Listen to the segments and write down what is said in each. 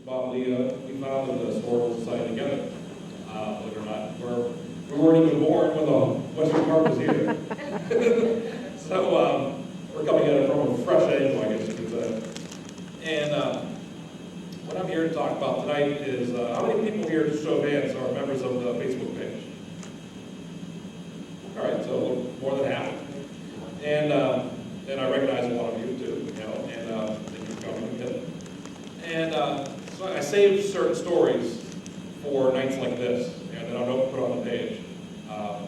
Bob, we founded the Historical Society together. Believe it or not, we weren't even born when the Western Park was here. So we're coming at it from a fresh angle, I guess you could say. And what I'm here to talk about tonight is how many people here, just show of hands, are members of the Facebook page? All right, so a little more than half. And I recognize a lot of you too, you know, and thank you for coming. And so I saved certain stories for nights like this, and then I'll put on the page,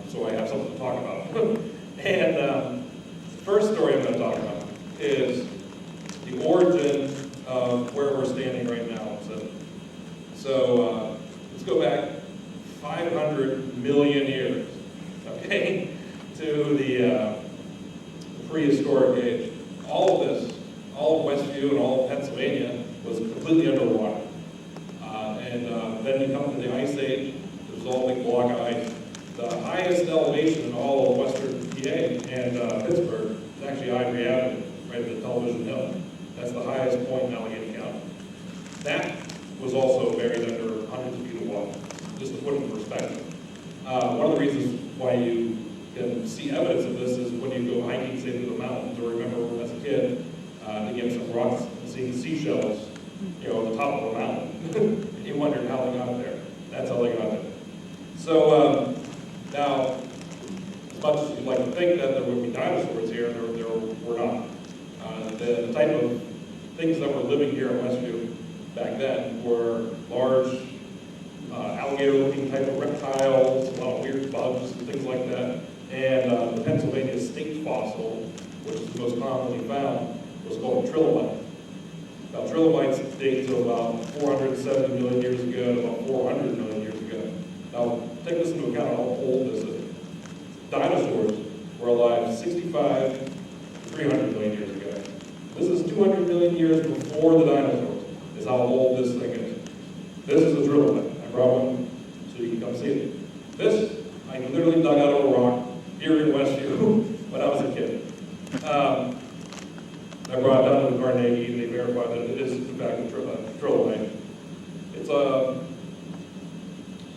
so I have something to talk about. And the first story I'm going to talk about is the origin of where we're standing right now. So let's go back 500 million years, okay, to the prehistoric age. All of this, all of West View and all of Pennsylvania was completely underwater. Then you come to the Ice Age, there's all big block of ice. The highest elevation in all of western PA and Pittsburgh is actually Ivory Avenue, right at the Television Hill. That's the highest point in Allegheny County. That was also buried under hundreds of feet of water, just to put it in perspective. One of the reasons why you can see evidence of this is when you go hiking, say, through the mountains, or remember as a kid, digging some rocks and seeing seashells, you know, at the top of a mountain. You wondered how they got there. That's how they got there. So now, as much as you'd like to think that there would be dinosaurs here, there were not. The type of things that were living here in Westview back then were large alligator-looking type of reptiles, a lot of weird bugs and things like that. And the Pennsylvania state fossil, which is the most commonly found, was called a trilobite. Now, trilobites date to about 470 million years ago to about 400 million years ago. Now, take this into account how old this is. Dinosaurs were alive 65 to 300 million years ago. This is 200 million years before the dinosaurs, is how old this thing is. This is a trilobite. I brought one so you can come see it. This, I literally dug out of a rock here in Westview when I was a kid. I brought it down to the Carnegie, and they verified that it is, in fact, a trilobite. It's a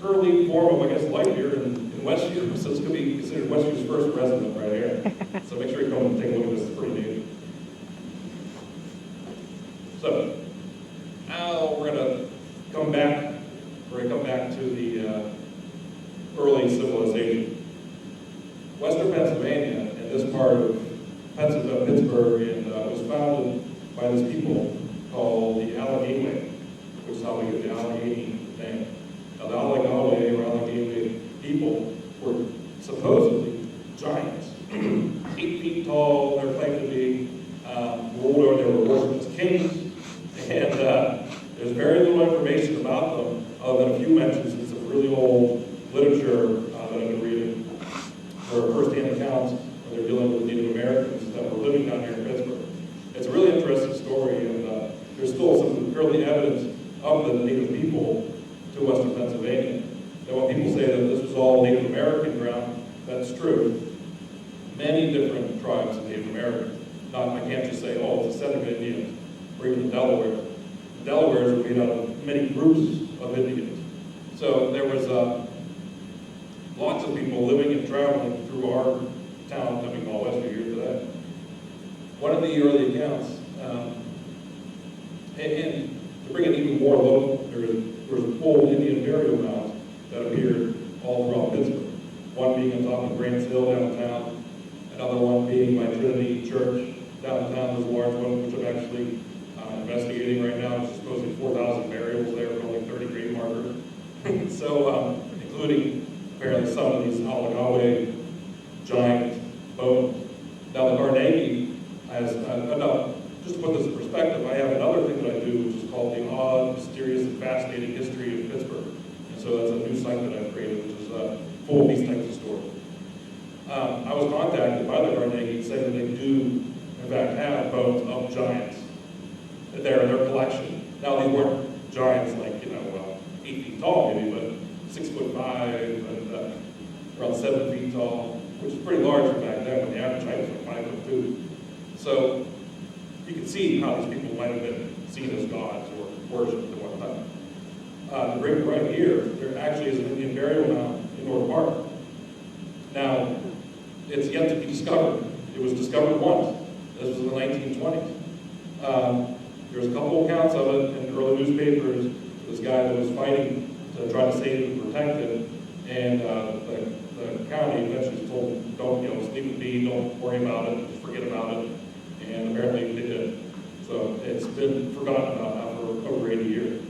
early form of, I guess, life here in Westview, so this could be considered Westview's first resident right here. So make sure you come and take a look at this. It's pretty neat. So now we're going to come back. We're going to come back to the early civilization. Western Pennsylvania and this part of Pittsburgh, and was founded by this people called the Allegheny, which is how we get the Allegheny name. Now, the Allegheny or Allegheny people were supposedly giants, 8 feet tall. They're claimed to be ruled, or they were worshipped as kings, and there's very little information about them other than a few mentions in some really old literature that I've been reading, or first-hand accounts where they're dealing with Native Americans that were living down here in Pittsburgh. It's a really interesting story, and there's still some early evidence of the Native people to western Pennsylvania. And when people say that this was all Native American ground, that's true. Many different tribes of Native Americans. I can't just say, oh, it's a set of Indians, or even the Delaware. The Delawares were made out of many groups of Indians. So there was lots of people living and traveling through our town that we call Westview here today. One of the early accounts, and to bring it even more local, there was old Indian burial mounds that appeared all throughout Pittsburgh. One being on top of Grants Hill downtown, another one being by Trinity Church downtown. There's a large one which I'm actually investigating right now, which is supposedly 4,000 burials there with only 30 grave markers. So, including apparently some of these Allegheny giant bones. Now the Carnegie has, just to put this in perspective, I have another thing that I do, which is called the Odd, Mysterious, and Fascinating History of Pittsburgh. And so that's a new site that I've created, which is full of these types of stories. I was contacted by the Carnegie saying that they do, in fact, have bones of giants there in their collection. Now these weren't giants like, 8 feet tall maybe, but 6'5" and around 7 feet tall, which is pretty large for back then when the average height was like 5'2". So you can see how these people might have been seen as gods or worshipped at one time. The brick right here, there actually is an Indian burial mound in North Park. Now, it's yet to be discovered. It was discovered once. This was in the 1920s. There's a couple accounts of it in early newspapers. This guy that was fighting to try to save and protect it, and the county eventually told him, don't, leave it be, don't worry about it, just forget about it, and apparently they did. So it's been forgotten about now for over 80 years.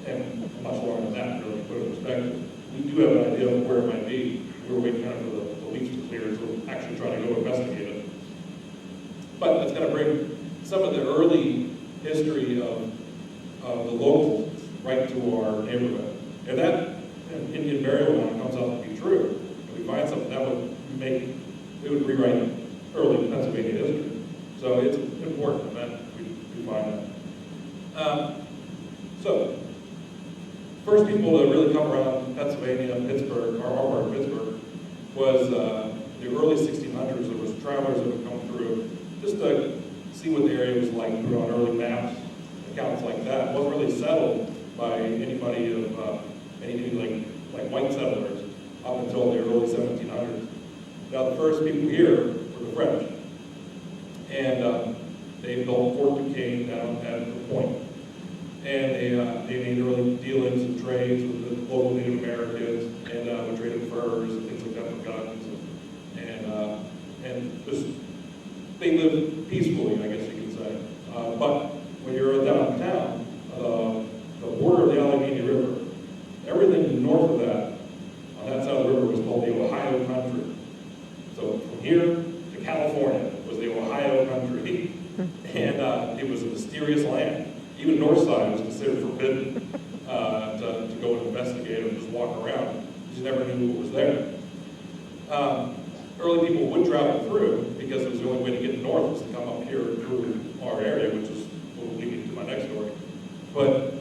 And much longer than that, really, to put it in perspective. We do have an idea of where it might be. We were waiting kind of for the leaks to clear, so we're actually trying to go investigate it. But that's going to bring some of the early history of the locals right to our neighborhood. If that Indian burial mound comes out to be true, and we find something, that would rewrite early Pennsylvania history. So it's an important event if we find that. So, first people to really come around Pennsylvania, Pittsburgh, our part of Pittsburgh, was the early 1600s. There was travelers that would come through just to see what the area was like, put on early maps, accounts like that. It wasn't really settled by anybody of anything like white settlers up until the early 1700s. Now the first people here were the French, and they built Fort Duquesne down at the point. And they made early dealings and trades with the local Native Americans, and we traded furs and things like that for guns, and just they lived peacefully, I guess you could say. But when you're downtown, the border of the Allegheny River, everything north of that, on that side of the river, was called the Ohio Country. So from here to California was the Ohio Country, and it was a mysterious land. Even north side was considered forbidden to go and investigate or just walk around. You never knew what was there. Early people would travel through because it was the only way to get north was to come up here through our area, which is what will lead me to my next story. But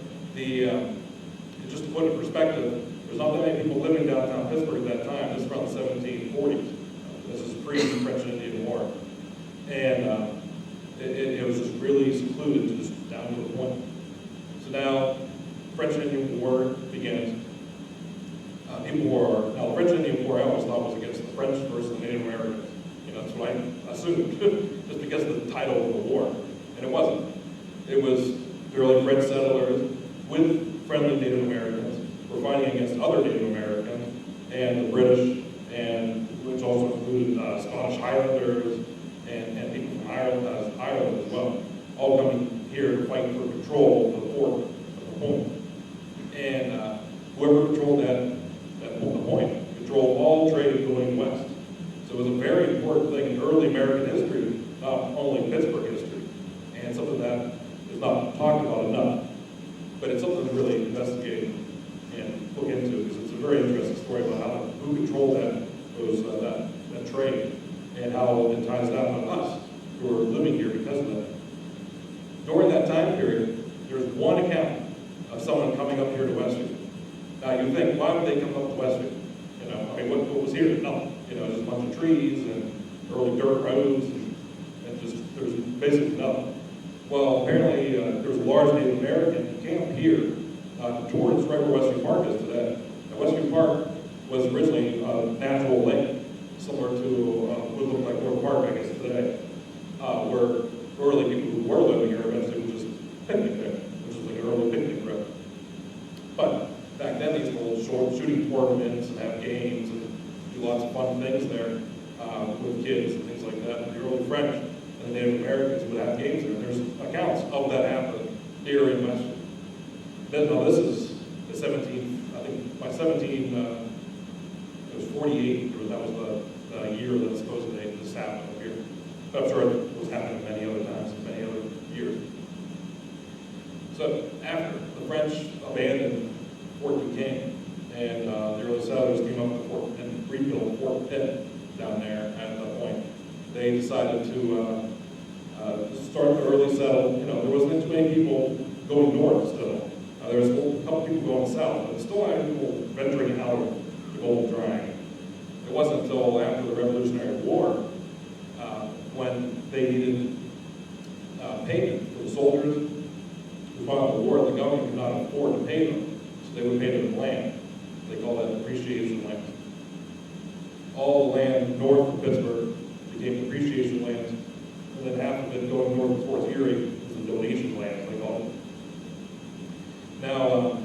just to put it in perspective, there's not that many people living downtown Pittsburgh at that time. This is around the 1740s. This is pre-French and Indian War. And it was just really secluded, just down to the point. So now, French and Indian War begins. Now the French and Indian War I always thought was against the French versus the Native Americans. That's what I assumed, just because of the title of the war. And it wasn't. It was the early French settlers with friendly Native Americans were fighting against other Native Americans and the British, and which also included Scottish Highlanders and people from Ireland as well, all coming here to fight for control of the fort at the point. And whoever controlled the point controlled all trade going west. So it was a very important thing in early American history, not only Pittsburgh history, and something that is not talked about enough. But it's something to really investigate and look into, because it's a very interesting story about who controlled that trade and how it ties down to us who are living here because of that. During that time period, there's one account of someone coming up here to West View. Now you think, why would they come up to West View? What was here? Nothing. Just a bunch of trees and early dirt roads, and just there's basically nothing. Well, apparently there was a large Native American who came up here towards right where West View Park is today. Now, West View Park was originally a natural lake, similar to what looked like North Park, I guess, today, where early people who were living here eventually would just picnic there, which was like an early picnic road. But back then, these little short shooting tournaments and have games and do lots of fun things there with kids and things like that. And the early French and the Native Americans would have games there. There's accounts of that happening here in West View. Now this is the 17, I think by 17, it was 48, that was the year that supposedly this happened up here. But I'm sure it was happening many other times in many other years. So after the French abandoned Fort Duquesne, and the early settlers came up to Fort and rebuilt Fort Pitt down there at that point, they decided to start the early settle. There wasn't too many people going north still. There was a couple people going south, but still had people venturing out of the Golden Triangle. It wasn't until after the Revolutionary War when they needed payment for the soldiers who who fought the war, the government could not afford to pay them, so they would pay them in land. They call that depreciation land. All the land north of Pittsburgh became depreciation land, and then half of it going north towards Erie was the donation land, they called it. Now,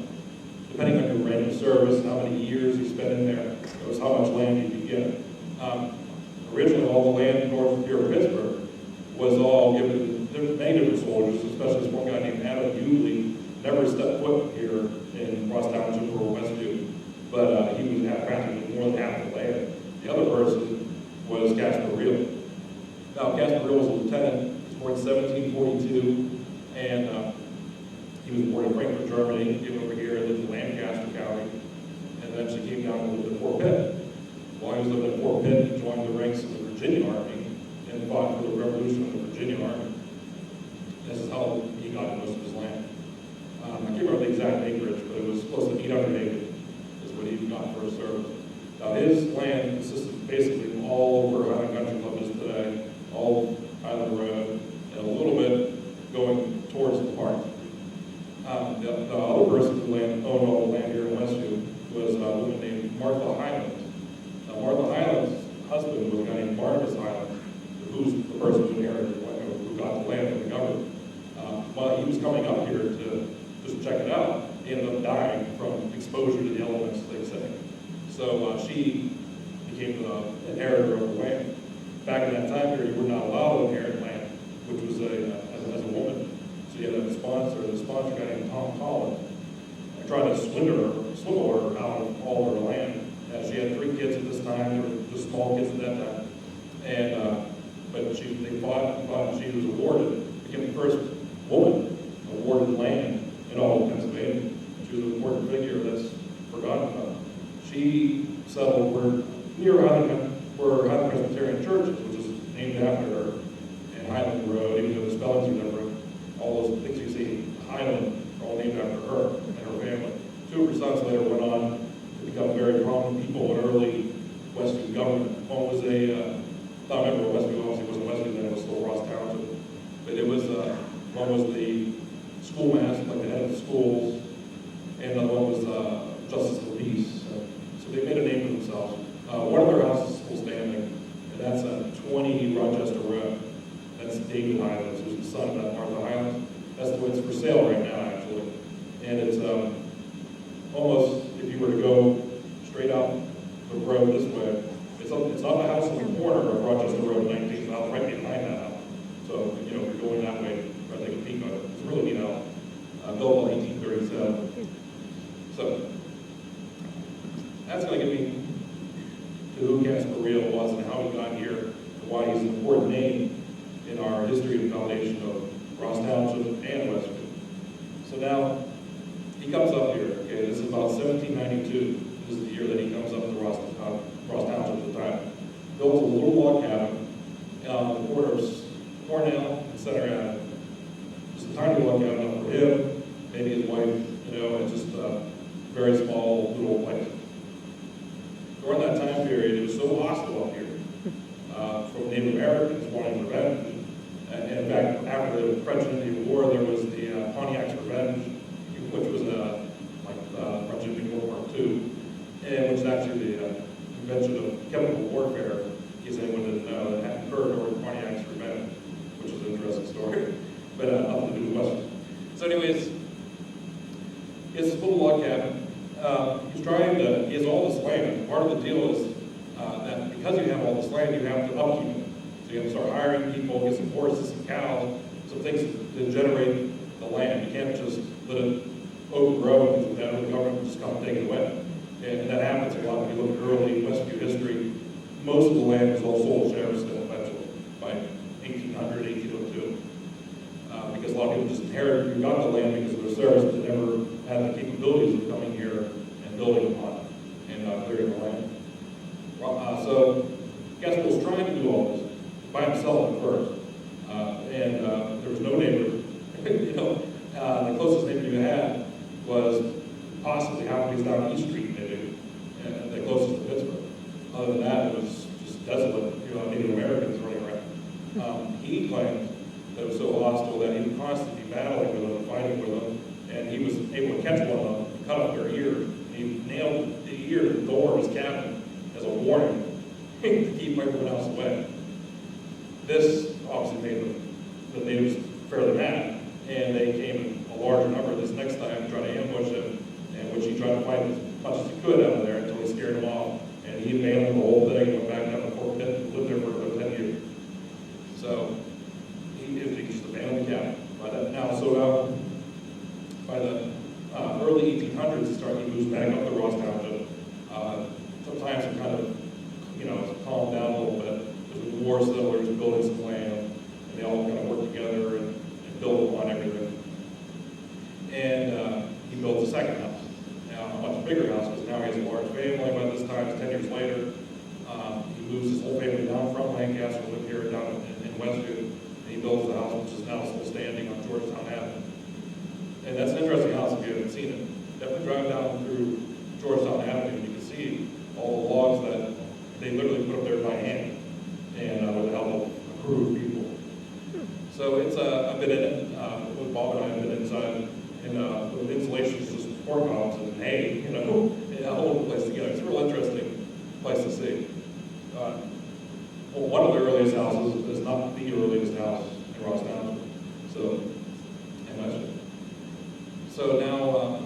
depending on your rank of service, how many years you spent in there, it was how much land you could get. Originally, all the land north of here of Pittsburgh was all given to many different soldiers, especially this one guy named Adam Hughley, never stepped foot here in Ross Township or West View, but he was practically more than half the land. The other person was Casper Reel. Now, Casper Reel was a lieutenant. He was born in 1742, and he was born in Frankfurt, Germany, came over here, lived in Lancaster County, and eventually came down and lived in Fort Pitt. While he was living in Fort Pitt, he joined the ranks of the Virginia Army and fought for the Revolution of the Virginia Army. This is how he got most of his land. I can't remember the exact acreage, but it was close to 800 acres is what he got for his service. Now, his land consisted basically all over Highland Country Club is today, all of Highland Road, and a little bit going towards the park. The other person who owned all the land here in Westview was a woman named Martha Highland. Now, Martha Highland's husband was a guy named Barnabas Highland, who's the person who inherited, who got the land from the government. While he was coming up here to just check it out, he ended up dying from exposure to the elements, they say. So she became the inheritor of the land. Back in that time period, you were not allowed to inherit land, which was as a woman. So you had a sponsor, the sponsor guy named Tom Collins. I tried to swindle her out of all her land. She had 3 kids at this time. They were just small kids at that time. And but they fought, and she was awarded, became the first woman awarded land in all of Pennsylvania. She was an important figure that's forgotten about. She settled near Highland, where Highland Presbyterian Church is, which is named after her, and Highland Road, even though the spellings are different. All those things you see, Highland, are all named after her and her family. 2 of her sons later went on to become very prominent people in early Westview government. One was not a member of Westview, obviously it wasn't Westview then, it was still Ross Township. But it was, one was the schoolmaster, like the head of the schools, and the other one was Justice of the Peace. So they made a name for themselves. One of their houses is still standing, and that's 20 Rochester Road. That's David Highlands, who's the son of that Martha Highlands. That's the way it's for sale right now, actually. And it's almost, if you were to go straight out the road this way, it's on the house on the corner of Rochester Road, 19th South, right behind that house. So, if you're going that way, try to take a peek on it. It's a really neat house. Built in 1837. So, that's going to get me to who Casper Reel was and how he got here, and why he's an important name in our history and foundation of Ross Township and Westview. So now, he comes up here, okay, this is about 1792. This is the year that he comes up to Ross Township at the time. Built a little log cabin on the corner of Cornell and Center Avenue. Just a tiny log cabin for him, maybe his wife, and just a very small little place. During that time period, it was so hostile up here from Native Americans wanting revenge. And in fact, after the French and Indian War, there was the Pontiac's Revenge, which was like French and Indian World War II, and which is actually the invention of chemical warfare, in case anyone didn't know, that hadn't heard of Pontiac's Revenge, which is an interesting story, but nothing to do with Western. So anyways, he has this little log cabin. He has all this land, and part of the deal is that because you have all this land, you have to upkeep it. So you have to start hiring people, get some horses, some cows, some things to generate the land. You can't just let it overgrow, because then the government will just come and take it away. And that happens a lot when you look at early Westview history. Most of the land was all sold sheriffs eventually, by 1800, 1802. Because a lot of people just inherited, you got the land because of their service, but they never had the capabilities of coming here and building upon it and clearing the land. So Casper was trying to do all this by himself at first. There was no neighbor. The closest neighbor you had was possibly half a piece down East Street, maybe, and the closest to Pittsburgh. Other than that, it was just desolate, Native Americans running around. He claimed that it was so hostile that he would constantly be battling with them, fighting with them, able to catch one of them, cut off their ear, and he nailed the ear to the door of his cabin as a warning to keep everyone else away. This obviously made the natives fairly mad, and they came in a larger number this next time, trying to ambush him, and which he tried to fight as much as he could out of there until he scared them off, and he abandoned the whole thing, went back down to Fort Pitt, and lived there for about 10 years. So he just abandoned the cabin. By the early 1800s, he moves back up to Ross Township. Sometimes it kind of, it's calmed down a little bit. There's more settlers building some land, and they all kind of work together and build upon everything. And he builds a second house, a much bigger house, because now he has a large family. By this time, it's 10 years later. He moves his whole family down from Lancaster, live here down in West View, and he builds the house, which is now still standing on Georgetown Avenue. And that's an interesting house if you haven't seen it. Definitely drive down through Georgetown Avenue, and you can see all the logs that they literally put up there by hand, and with the help of a crew of people. So it's I've been in it. With Bob and I have been inside, and the insulation is just pork hogs and hay, and all the place together. It's a real interesting place to see. Well, one of the earliest houses is not the earliest house in Ross Township. So now,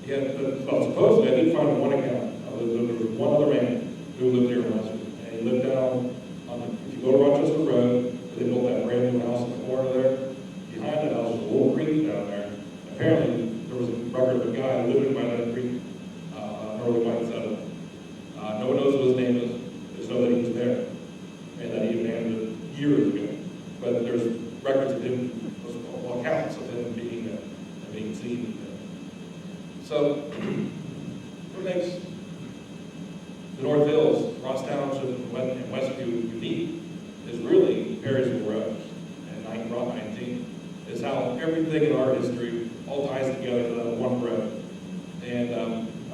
supposedly I did find one account. There was one other man who lived here in West View, and he lived down on if you go to Rochester Road, they built that brand new house in the corner there. Behind the house was a little creek down there. Apparently, there was a record of a guy living by that creek, an early white settlement. No one knows what his name is. They just know that he was there, and that he abandoned it years ago. But there's records of him, accounts of him being seen. So, what makes the North Hills, Ross Township, and West View unique is really Perrysville Road and Route 19. Is how everything in our history all ties together to that one road. And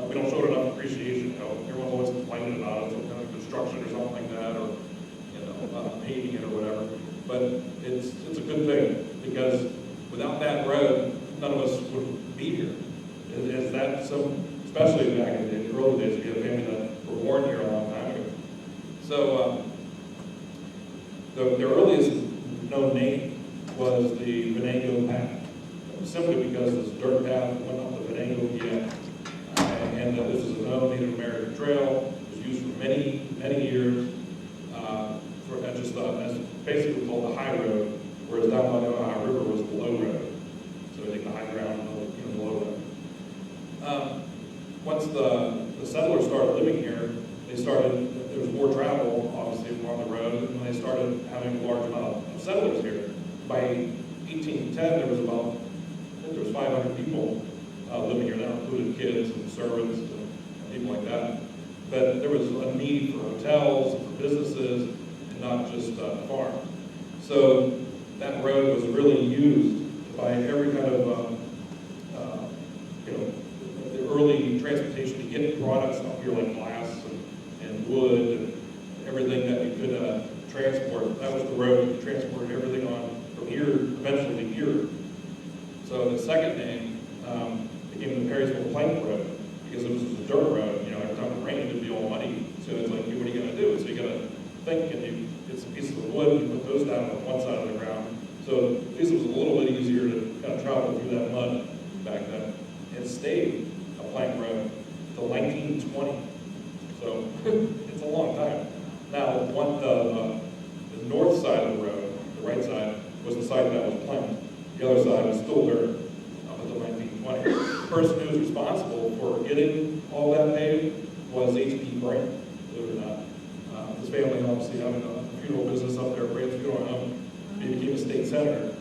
we don't show it enough appreciation. Everyone's always complaining about it, some kind of construction or something like that, or paving it or whatever. But it's a good thing, because without that road, none of us would be here. Is that so? Especially back in the early days, we had family that were born here a long time ago. So the earliest known name was the Venango Path, simply because this dirt path went up the Venango Gap, and this is a known Native American trail. It was used for many, many years as basically called the high road, whereas down by the Ohio River was the low road. So I think the high ground and the low road. Once the settlers started living here, there was more travel, obviously, along the road, and they started having a large amount of settlers here. By 1810, there was 500 people living here. That included kids and servants and people like that. But there was a need for hotels, for businesses, and not just farms. So that road was really used by every kind of, the early transportation to get products up here like glass and wood and everything that we could transport. That was the road that transported everything on from here, eventually to here. So the second name became the Perrysville Plank Road, because it was a dirt road. Every time it rained, it'd be all muddy. So it's like, what are you going to do? So you got to think, and you get some pieces of wood and you put those down on one side of the ground. So at least it was a little bit easier to kind of travel through that mud back then. It stayed a plank road until 1920. So it's a long time. Now, the north side of the road, the right side, was the side that was planked. The other side was still dirt up until 1920. The person who was responsible for getting all that paved was H.P. Brand, believe it or not. His family obviously having a funeral business up there, Brand's Funeral Home. He became a state senator.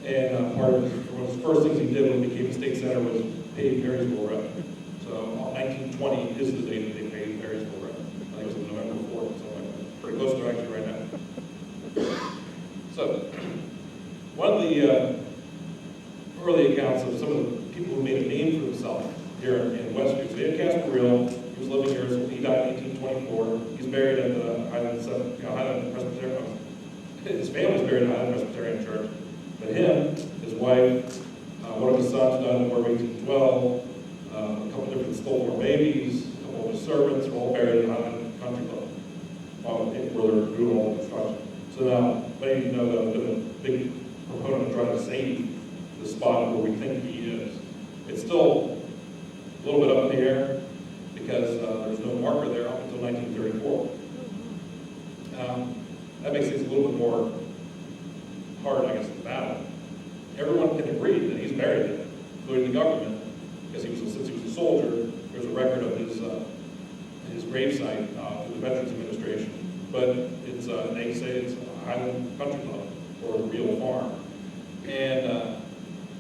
And one of the first things he did when he became a state senator was pave Perrysville Road. So 1920 is the date that they paved Perrysville Road. I think it was November 4th, so pretty close to actually right now. So one of the early accounts of some of the people who made a name for themselves here in West View. So we had Casper Real. He was living here, so he died in 1824. He's buried at the Highland Presbyterian. His family's buried at Highland Presbyterian Church. But him, his wife, One of his sons died in the War of 1812. A couple different stole babies. A couple of his servants were all buried in Highland Country Club, where they're doing all the construction. So now, many of you know that I've been a big proponent of trying to save the spot where we think he is. It's still a little bit up in the air because there's no marker there up until 1934. That makes things a little bit more hard, I guess, to battle. Everyone can agree that he's buried there, including the government, because since he was a soldier, there's a record of his gravesite through the Veterans Administration. But it's they say it's a Highland Country Club or a real farm, and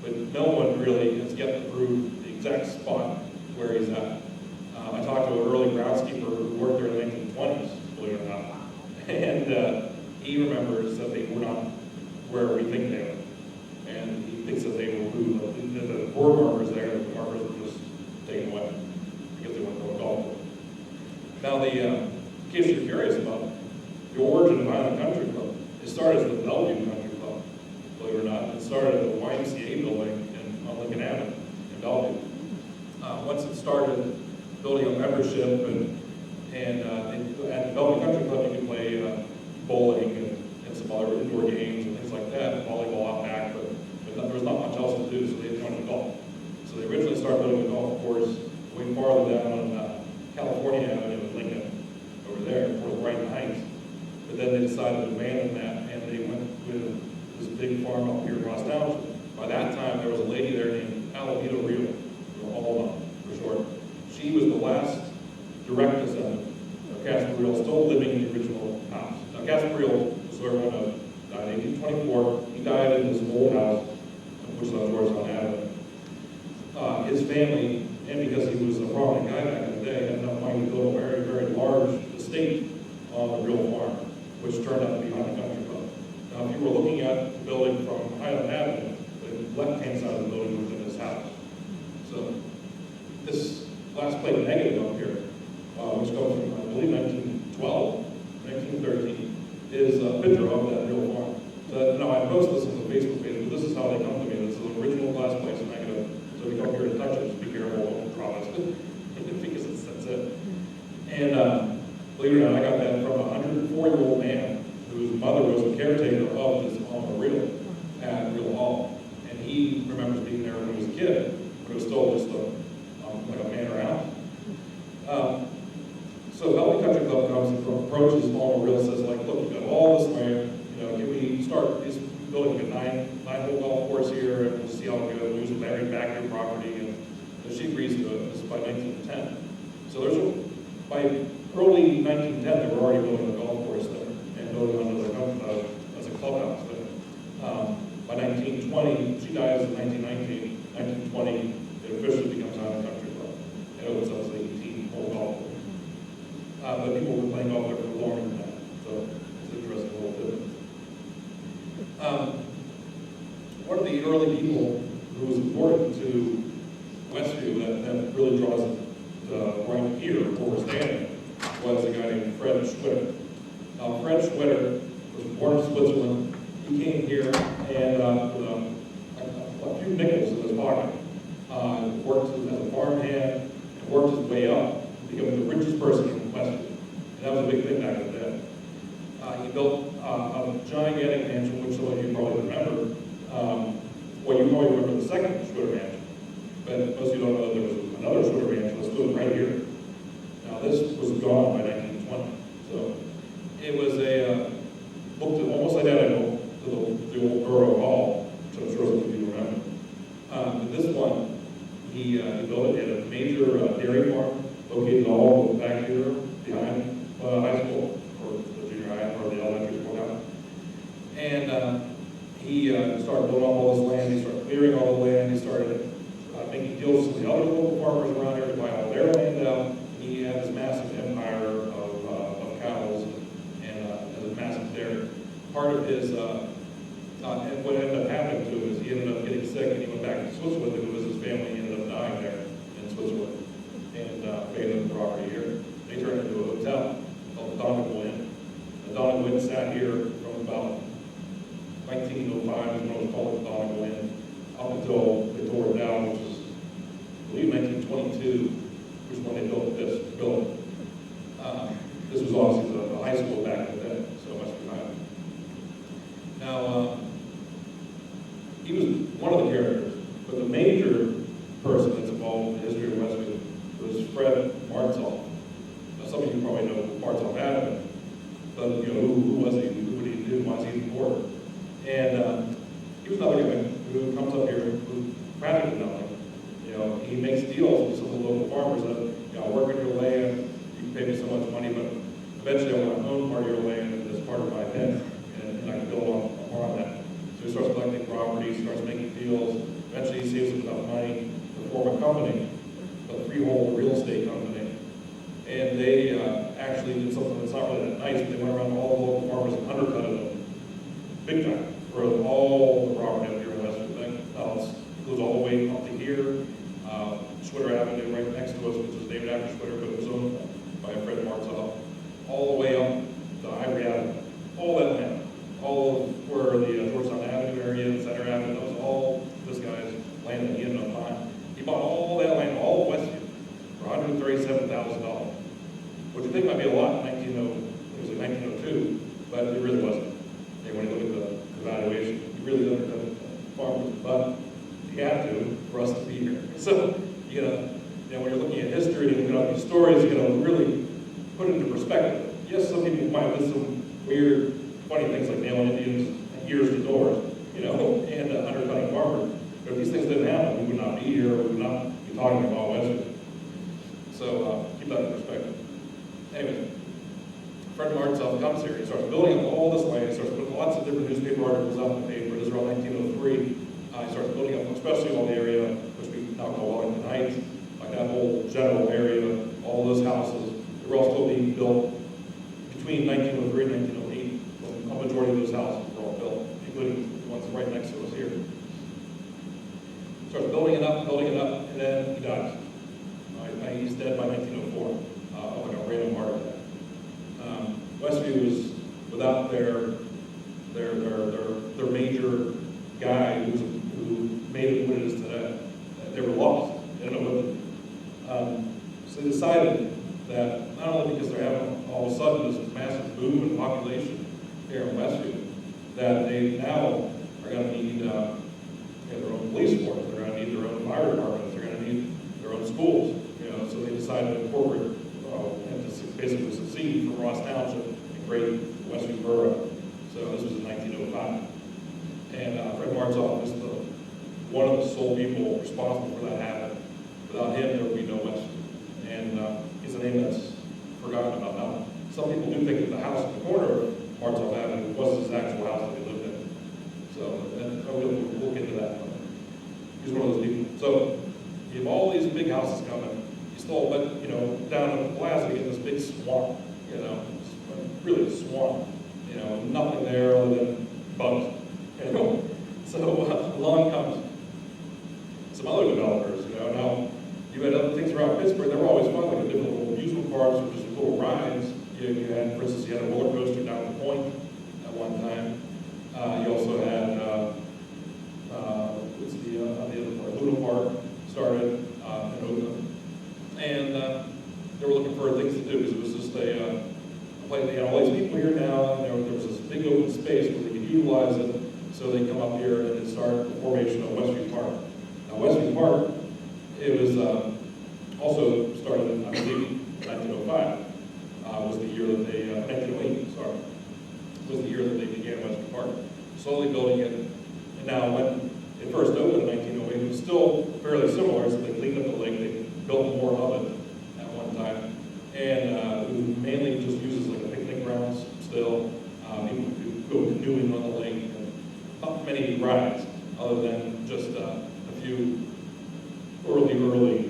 but no one really has yet to prove the exact spot where he's at. I talked to an early groundskeeper who worked there in the 1920s, believe it or not, and he remembers that they were not where we think they were, and he thinks that they were moved. The board markers there, the markers were just taken away because they weren't going golf. Now, in case you're curious about the origin of Highland Country Club, it started as the Bellevue Country Club, believe it or not. It started at the YMCA building on Lincoln Avenue in Bellevue. Once it started building a membership, and at the Bellevue Country Club you could play bowling and some other indoor games and things like that, and volleyball out back, but there was not much else to do, so they had to golf. So they originally started building a golf course way farther down on California Avenue in Lincoln, over there, towards Brighton Heights. But then they decided to abandon that, and they went with this big farm up here in Ross Township. By that time, there was a lady there named Alameda Reel, or Alma for short. She was the last direct descendant of Casper Reel, still living in the original house. Now, Casper Reel, so everyone knows, died in 1824. He died in his old house, which is on Georgetown Avenue. His family, and because he was a prominent guy back in the day, had enough money to build a very, very large estate on the real farm, which turned out to be Highland Country Club. Now, if you were looking at the building from Highland Avenue, the left-hand side of the building was in his house. So this last plate negative up here, which comes from, I believe, 1912, 1913, is a picture of that real farm. So now I post this on the Facebook page, but this is how they come to me. This is an original glass place negative. So if you come here to touch it, just be careful, don't drop it, because that's it. And believe it or not, I got that from a 104-year-old man whose mother was a caretaker of this alma Reel at Reel Hall. And he remembers being there when he was a kid, but it was still just like a manor house. So Bellevue Country Club comes and approaches alma Reel and says, like, look, you got all this land, can we start building a nine-hole golf course here, and we'll see how it goes. We usually married back your property, and she agrees to it. This is by 1910. So by early 1910, they were already building a golf course there and building onto their as a clubhouse there. By 1920, she dies in 1919. 1920, it officially becomes Highland Country Club. It opens up as an 18-hole golf course. But people were playing golf there for longer than that. So it's an interesting little difference. One of the early people who was important to Westview that really draws right here where we're standing was a guy named Fred Schwitter. Now, Fred Schwitter was born in Switzerland. He came here and with a few nickels in his pocket, worked as a farmhand and worked his way up, becoming the richest person in Westview. And that was a big thing back in the day. He built a gigantic mansion, which some of you probably remember. Well, you probably remember the second Schwitter mansion, but most of you don't know that there was another Schwitter mansion that stood right here. Now, this was gone by 1920, so it was looked almost identical to the old Borough Hall, which I'm sure some of you remember. But this one, he built it. He had a major dairy farm located all back here behind high school, or the junior high, or the elementary school now. And he started building up all this land. He started clearing all the land. He started making deals with the other local farmers around here to buy all their land out. He had this massive empire of cows and has a massive dairy. Part of his, and what ended up happening to him is he ended up getting sick and he went back to Switzerland to visit his family. He ended up dying there in Switzerland and abandoned the property here. They turned it into a hotel called the Donegal Inn. The Donegal Inn sat here from about 1905 is when it was called the Donegal Inn, up until until they tore it down, which was, I believe, 1922, which is when they built this building. This was obviously the high school back in the day, so West View High. Now, he was one of the characters, but the major person that's involved in the history of Westview was Fred Martzoff. Now, some of you probably know Martzoff Adam, but you know, who was he? Who did he do? Why was he important? And he was another guy who comes up here who practically nothing. You know, he makes deals with some of the local farmers that, you know, I'll work on your land, you can pay me so much money, but eventually I want to own part of your land as part of my net, and I can build on more on that. So he starts collecting property, starts making deals. Eventually he saves enough money to form a company, a freehold real estate company. And they actually did something that's not really that nice, but they went around all the local farmers and undercutted them big time for all the property up here in West View. It goes all the way up to here. Schwitter Avenue right next to us, which is named after Schwitter, but it was owned by Fred Martzoff. All the way up to Ivory Avenue. All that land. All of where the Georgetown Avenue area, Center Avenue, that was all this guy's land that he ended up buying. He bought all that land, all of Westview, for $137,000. Which you think might be a lot in 1902, but it really wasn't. And when you look at the valuation, he really undercut farmers, but he had to for us to be here. So, you know, when you're looking at history and looking at these stories, you know, really put it into perspective. Yes, some people might do some weird, funny things like nailing Indians ears to doors, you know, and undercutting farmers. But if these things didn't happen, we would not be here, we would not be talking about Westview. So keep that in perspective. Anyway, Fred Martzoff comes here. He starts building up all this land. He starts putting lots of different newspaper articles out in the paper. This is around 1903. He starts building up, especially all the area which we now call Wellington Heights, like that whole general area, all those houses. They were all still being built between 1903 and 1908. A majority of those houses were all built, including the ones right next to us here. Starts building it up, and then he dies. He's dead by 1904 of like a random heart attack. Westview was without their major guy who made it what it is today. They were lost. They didn't know what to do. So they decided that not only because they're having all of a sudden this massive boom in population here in Westview, that they now are going to need their own police force. They're going to need their own fire departments. They're going to need their own schools. You know, so they decided to incorporate and to basically secede from Ross Township and create West View Borough. So this was in 1905. And Fred Martzoff is one of the sole people responsible for that happening. Without him, there would be no West View. And he's a name that's forgotten about now. Some people do think that the house in the corner of Martzoff Avenue was his actual house that he lived in. So we'll get into that. He's one of those people. So you have all these big houses coming. But, you know, down at the plaza, you get this big swamp, you know, really a swamp, you know, nothing there other than bugs, you know. So along comes some other developers, you know. Now, you had other things around Pittsburgh, they were always fun, like different little amusement parks or just little rides. You had, for instance, you had a roller coaster down the point at one time. You also had, what's the other part, Luna Park started in Oakland. And they were looking for things to do because it was just a place. They had all these people here now, and there was this big open space where they could utilize it. So they come up here and start the formation of Westview Park. Now, Westview Park, it was also started in, I believe, 1905. Was the year that they 1908. Sorry, was the year that they began Westview Park. Slowly building it, and now when it first opened in 1908, it was still fairly similar. So they cleaned up the lake. They built more of it at one time, and it mainly just uses like a picnic grounds still. People could go canoeing on the lake, and not many rides other than just a few early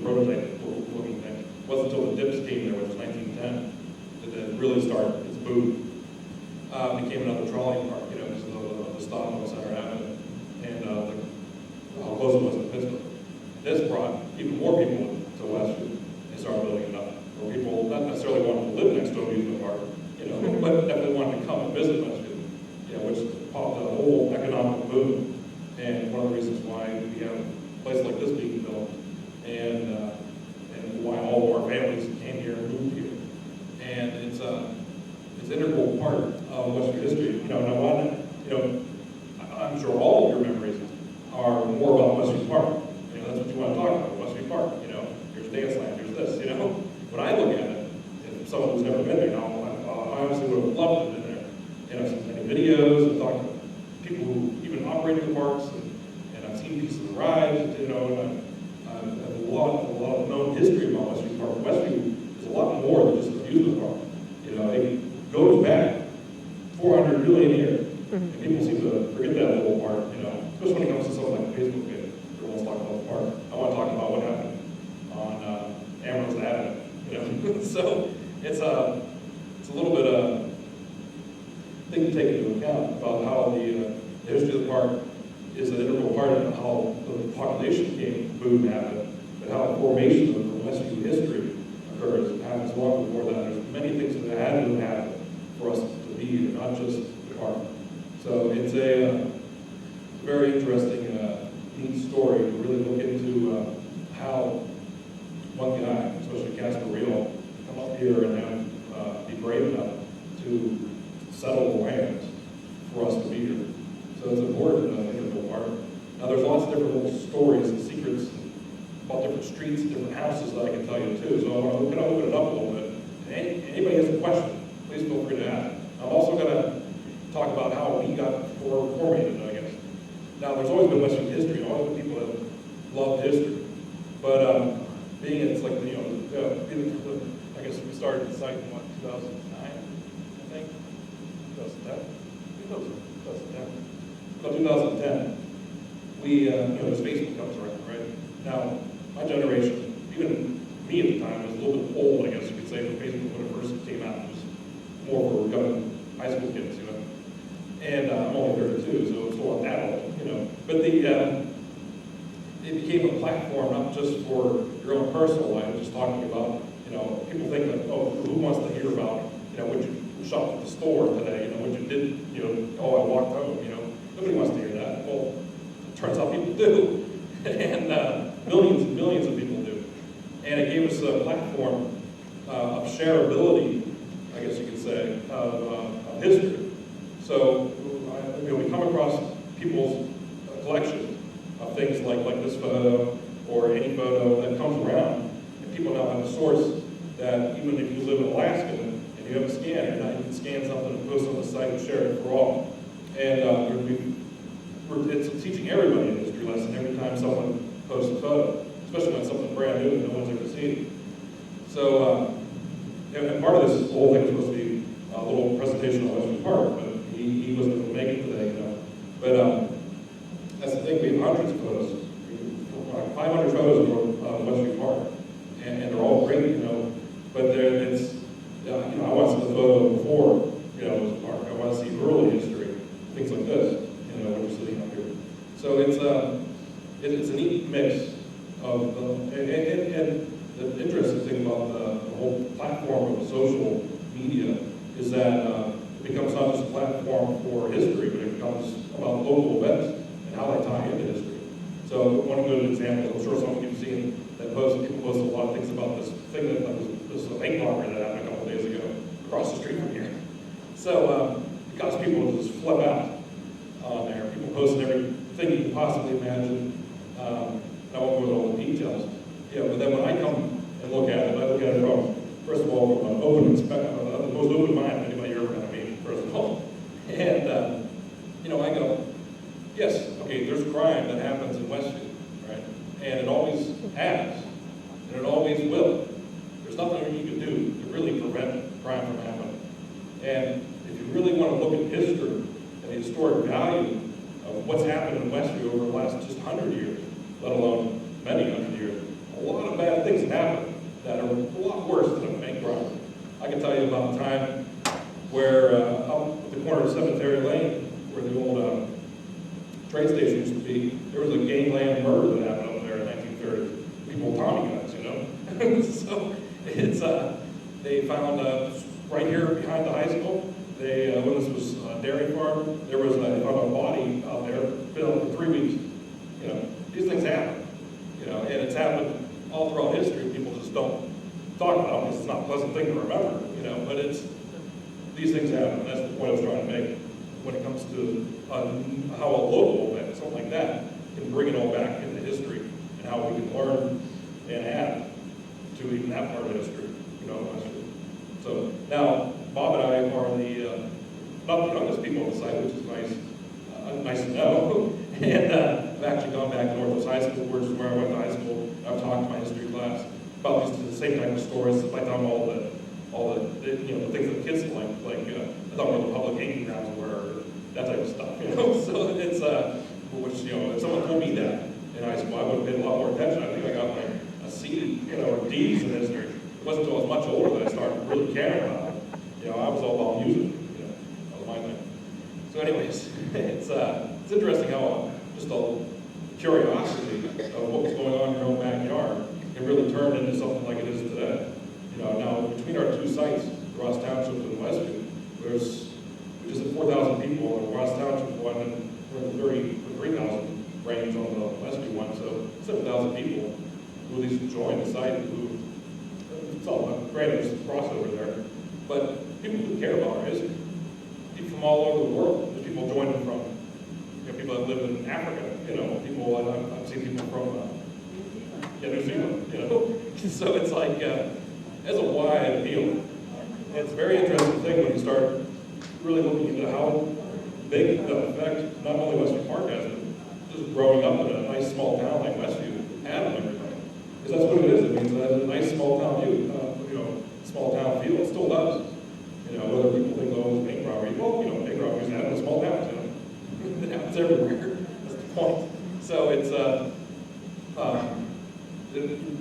prototype looking things. It wasn't until the dips came there, which was 1910, that it really started its boom. Became another trolley park, you know, because of the stop on Center Avenue, and how close it was to Pittsburgh. This brought even more people to Westview and started building it up. Where people not necessarily wanted to live next to an amusement park, you know, but definitely wanted to come and visit Westview, you know, which popped a whole economic boom. And one of the reasons why we have place like this being built, and why all of our families came here and moved here. And it's an integral part of West View history. You know, I'm sure all of your memories are more about West View Park. You know, that's what you want to talk about, West View Park. You know, here's dance land, here's this. You know, when I look at it, if someone who's never been there, I obviously would have loved to have been there. You know, I've seen many videos and talked to people who even operated the parks, and I've seen pieces of the rides. You know, and I've a lot of known history about West View Park. West View is a lot more than just an amusement park. You know, it goes back 400 million years. And people seem to forget that little part, you know, especially when it comes to something like Facebook page. Everyone's talking about the park. I want to talk about what happened on Amherst Avenue, you know. So it's a little bit of thing to take into account about how the history of the park is an integral part of how the population boom happened, but how the formation of the West View history occurs. It happens long before that. There's many things that had to happen for us to be here, not just the park. So it's a very interesting, neat story to really look into how one guy, especially Casper Real, come up here and be brave enough to settle the lands for us to be here. So it's an important integral part. Now there's lots of different little stories and secrets about different streets and different houses that I can tell you too. So I want to kind of open it up a little bit. And anybody has a question, please feel free to ask. I'm also going to talk about how we got formatted, I guess. Now, there's always been West View history, always been people that love history. But being it's like, you know, I guess we started the site in what, 2009, I think? 2010? 2010. We, you know, as Facebook comes around, right? Now, my generation, even me at the time, was a little bit old, I guess you could say, when Facebook when it first came out. It was more for young high school kids, you know. And I'm only 32, so it's still not that old, you know. But it became a platform not just for your own personal life, just talking about, you know, people think that, oh, who wants to hear about, you know, what you shopped at the store today, you know, what you did, you know, oh, I walked home, you know. Nobody wants to hear that. Well, it turns out people do. And millions and millions of people do. And it gave us a platform of shareability, I guess you could say, of history. So, you know, we come across people's collections of things like this photo or any photo that comes around, and people now have a source that even if you live in Alaska and you have a scanner, now you can scan something and post on the site and share it for all. And it's teaching everybody a history lesson every time someone posts a photo, especially when it's something brand new and no one's ever seen. So, and part of this whole thing was supposed to be a little presentation on West View Park, but he wasn't able to make it today, you know. But that's the thing, we have hundreds of photos, 500 photos of West View Park, and they're all great, you know. But it's, you know, I want to see the photo before, you know, it was a park. I want to see early history, things like this, you know, what you're sitting up here. So it's a neat mix of and the interesting thing about the whole platform of social media is that it becomes not just a platform for history, but it becomes about local events and how they tie into history. So one good example, I'm sure some of you have seen that people post a lot of things about this thing that was this bank robbery that happened a couple of days ago across the street from here. So it got people to just flip out on there. People posting everything you can possibly imagine. I won't go into all the details. Yeah, but then when I come and look at it, I look at it from, first of all, from an open the most open mind anybody ever going to meet, first of all. And, you know, I go, yes, okay, there's crime that happens in West View, right? And it always has, and it always will. There's nothing you can do to really prevent crime from happening. And if you really want to look at history and the historic value of what's happened in West View over the last just 100 years, let alone many 100 years, a lot of bad things have happened that are a lot worse than a bank robbery. I can tell you about a time where up at the corner of Cemetery Lane, where the old train station used to be, there was a gangland murder that happened up there in the 1930s. People with Tommy guns, you know? So it's, they found right here behind the high school, when this was a dairy farm, they found a body out there, been out for 3 weeks. You know, these things happen. You know, and it's happened all throughout history. People just don't talk about it because it's not a pleasant thing to remember, you know, but these things happen. That's the point I was trying to make when it comes to how a local event, something like that, can bring it all back into history and how we can learn and add to even that part of history, you know. So now, Bob and I are not the youngest people on the site, which is nice to know. And I've actually gone back to Northwest High School, which is where I went to high school. I've talked to my history class about the same type of stories. I tell them all the you know, the things that kids like I thought where the public gaming grounds were, that type of stuff, you know. So it's which, you know, if someone told me that in high school, I would have paid a lot more attention. I think I got like a C, you know, or D's in history. It wasn't until I was much older that I started really caring about it. You know, I was all about music, you know, that was my thing. So anyways, it's interesting how just a curiosity of what was going on in your own backyard can really turn into something like it is today. You know, now between our two sites, Ross Township and West View, we just had 4,000 people on the Ross Township one, and we're in the 3,000 range on the West View one, so 7,000 people who at least joined the site, who, it's all about, granted, there's some crossover there, but people who care about our history, people from all over the world. There's people joining from, you know, people that live in Africa, you know, people, I've seen people from, New Zealand, you know. So it's like, it's a wide appeal. It's a very interesting thing when you start really looking into how big the effect not only Westview Park has, but just growing up in a nice small town like Westview had on everybody. Because that's what it is. It means it has a nice small town view, you know, small town feel. It still does. You know, whether people think, oh, it's bank robbery. Well, you know, bank robberies happen in small towns, you know. It happens everywhere. That's the point. So it's,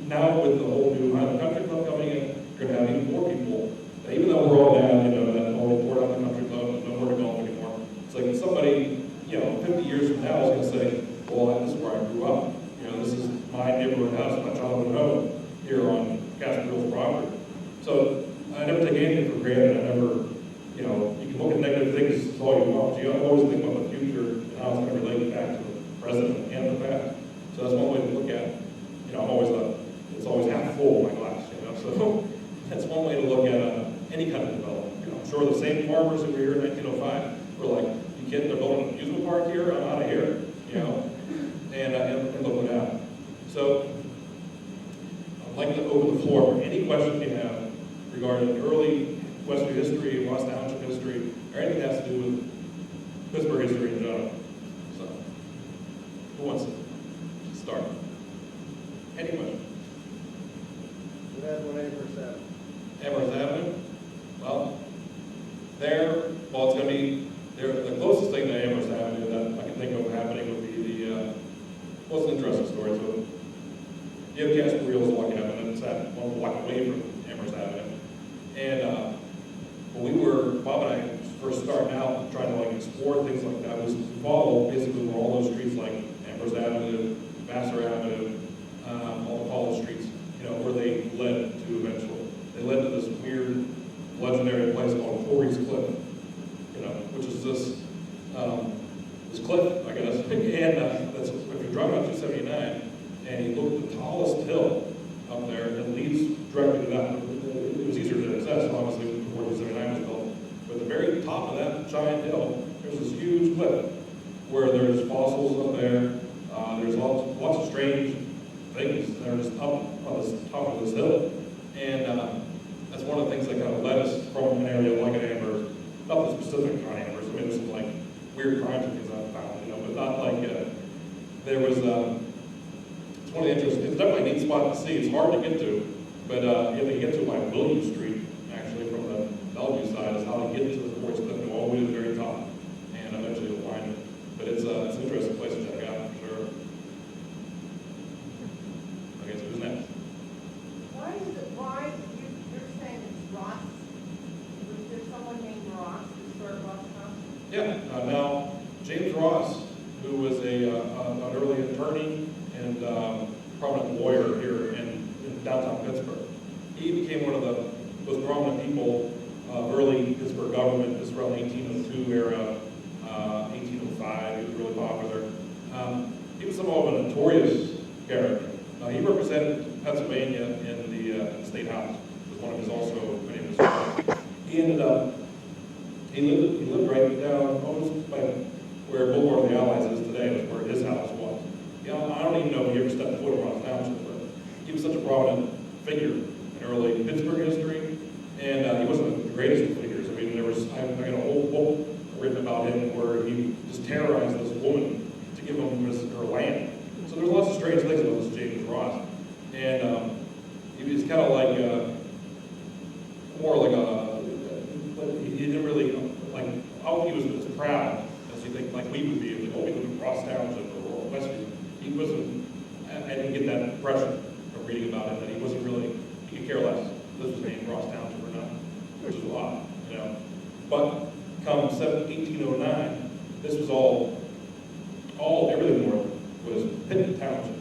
now with the whole new Highland Country Club coming in, you're going to have even more people, that even though we're all down, you know, that all poured out the country club, there's nowhere to golf anymore. It's like somebody, you know, 50 years from now is going to say, well, this is where I grew up. You know, this is my neighborhood house, my childhood home here on Casper Hills property. So I never take anything for granted. I never, you know, you can look at negative things all you want, but you always think about the future and how it's going to relate back to the present and the past. So that's one way to look at it. You know, I'm always it's always half full, my glass, you know, so that's one way to look at any kind of development. You know, I'm sure the same farmers that were here in 1905 were like, you kidding, they're building an amusement park here? I'm out of here, you know, and look what happened. So I'd like to open the floor for any questions you have regarding early Westview history, Ross Township history, or anything that has to do with Pittsburgh history in general. So, who wants to start? Any questions? We had one Amherst Avenue. Amherst Avenue? Well, it's going to be, the closest thing to Amherst Avenue that I can think of happening would be the most interesting story. So, you have Casper Reels Walk Avenue, and it's at one block away from Amherst Avenue. And when Bob and I first starting out trying to like explore things like that, was follow basically where all those streets like Amherst Avenue, Vassar Avenue, all the college streets, you know, where they led to eventually. They led to this weird, legendary place called Corey's Cliff, you know, which is this cliff, I guess. And that's, if you're driving up 279 and you look at the tallest hill up there, it leads directly to that. It was easier to access, obviously, before 279 was built. But at the very top of that giant hill, there's this huge cliff where there's fossils up there. There's lots of strange things that are just up on the top of this hill. And that's one of the things that kind of led us from an area like an Amherst, not the specific kind of Amherst. I mean, there's some like weird crimes and things I found, you know, but not like, there was, it's one of the interesting, it's definitely a neat spot to see. It's hard to get to, but you have to get to by William Street, actually, from the Bellevue side, is how to get to the Forest Cliff and go all the way to the very top. And eventually you'll find it. But it's an interesting place to check out, for sure. Okay, so who's next? Why you're saying it's Ross? Was there someone named Ross who started Ross Township? Yeah, now, James Ross, who was an early attorney and prominent lawyer here in downtown Pittsburgh, he became one of the most prominent people of early Pittsburgh government. This around the 1802 era, 1805, he was really popular. He was somewhat of a notorious character. He represented Pennsylvania in the state house. It was one of his also, my name is. He ended up, he lived right down almost by where Boulevard of the Allies is today, was where his house was. You know, I don't even know if he ever stepped foot around Township, but he was such a prominent figure in early Pittsburgh history, and he wasn't the greatest of figures. I mean, there was, I got a whole book written about him where he just terrorized this woman to give him her land. So there's lots of strange things about this James Ross. And he was kind of like, more like he didn't really, like, how he was as proud as you think, like we would be, like, oh, we live in Ross Township or West View. He wasn't, I didn't get that impression from reading about him, that he wasn't really, he could care less if this was named Ross Township or not, which is a lot, you know. But come 1809, this was everything north was Pitt Township.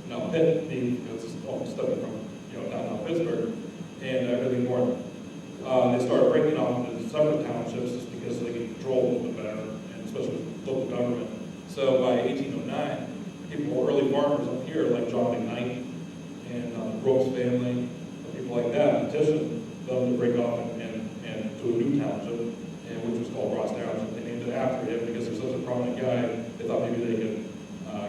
Now Pitt being, because it's all stuff from, you know, downtown Pittsburgh, and everything north. They started breaking off into separate townships just because they could control a little bit better, and especially with local government. So by 1809, people, early farmers up here like John McKnight and the Brooks family, and people like that, petitioned them to break off and do a new township, and which was called Ross Township. They named it after him because he was such a prominent guy. They thought maybe they could